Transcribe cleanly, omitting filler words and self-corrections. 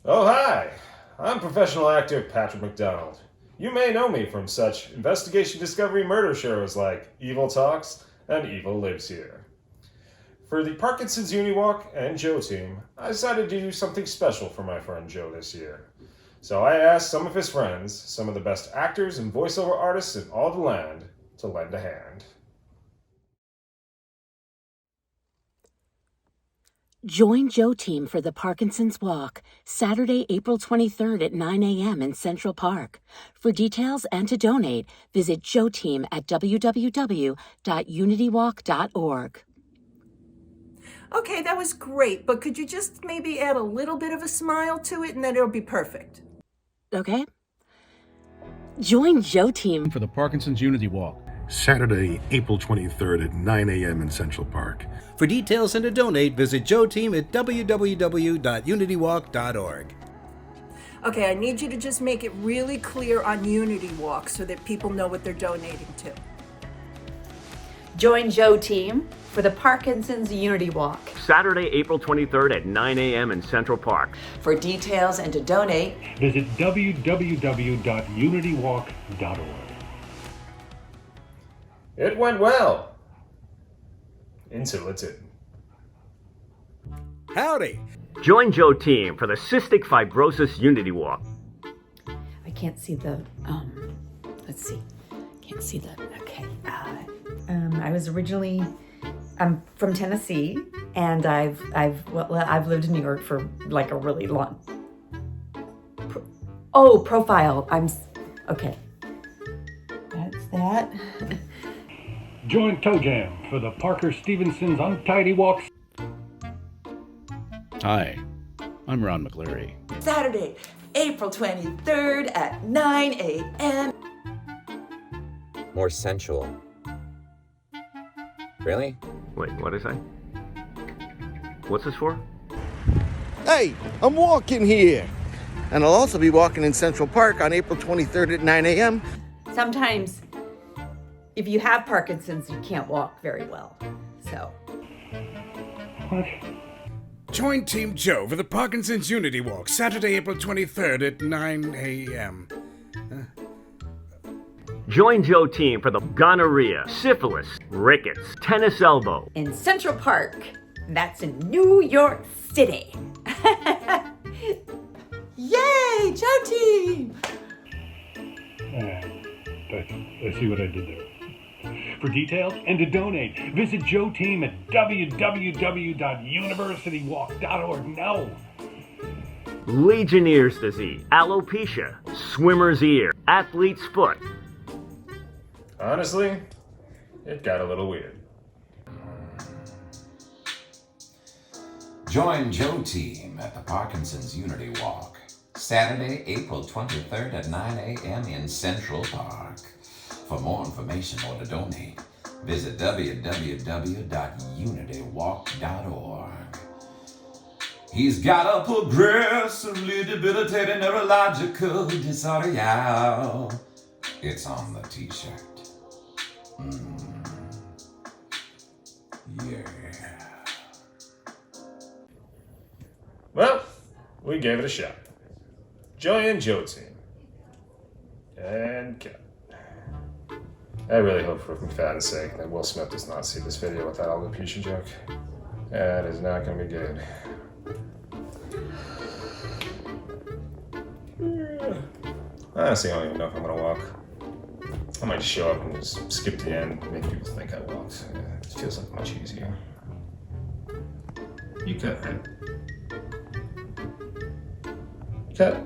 Oh, hi! I'm professional actor Patrick McDonald. You may know me from such investigation discovery murder shows like Evil Talks and Evil Lives Here. For the Parkinson's Uniwalk and Joe team, I decided to do something special for my friend Joe this year. So I asked some of his friends, some of the best actors and voiceover artists in all the land, to lend a hand. Join Joe Team for the Parkinson's Walk, Saturday, April 23rd at 9 a.m. in Central Park. For details and to donate, visit Joe Team at www.unitywalk.org. Okay, that was great, but could you just maybe add a little bit of a smile to it and then it'll be perfect? Okay? Join Joe Team for the Parkinson's Unity Walk, Saturday, April 23rd at 9 a.m. in Central Park. For details and to donate, visit Joe Team at www.unitywalk.org. Okay, I need you to just make it really clear on Unity Walk so that people know what they're donating to. Join Joe Team for the Parkinson's Unity Walk, Saturday, April 23rd at 9 a.m. in Central Park. For details and to donate, visit www.unitywalk.org. It went well. Until it didn't. Howdy! Join Joe Team for the Cystic Fibrosis Unity Walk. I can't see the, let's see. Can't see the, okay. I'm from Tennessee, and I've lived in New York for like a really long, profile. Okay. That's that. Join Toe Jam for the Parker Stevenson's Untidy Walks. Hi, I'm Ron McCleary. Saturday, April 23rd at 9 a.m. More sensual. Really? Wait, what is that? What's this for? Hey, I'm walking here. And I'll also be walking in Central Park on April 23rd at 9 a.m. Sometimes, if you have Parkinson's, you can't walk very well. So. What? Join Team Joe for the Parkinson's Unity Walk, Saturday, April 23rd at 9 a.m. Join Joe Team for the gonorrhea, syphilis, rickets, tennis elbow. In Central Park. That's in New York City. Yay, Joe Team! I see what I did there. For details and to donate, visit Joe Team at www.universitywalk.org. No. Legionnaire's disease, alopecia, swimmer's ear, athlete's foot. Honestly, it got a little weird. Join Joe Team at the Parkinson's Unity Walk, Saturday, April 23rd at 9 a.m. in Central Park. For more information or to donate, visit www.unitywalk.org. He's got a progressively debilitating neurological disorder, y'all. It's on the t-shirt. Yeah. Well, we gave it a shot. Joy and Joe Team. And cut. I really hope for McFadden's sake that Will Smith does not see this video with that alopecia joke. That is not going to be good. Honestly, I don't even know if I'm going to walk. I might just show up and just skip the end and make people think I walked. It feels like much easier. You cut, right? Cut.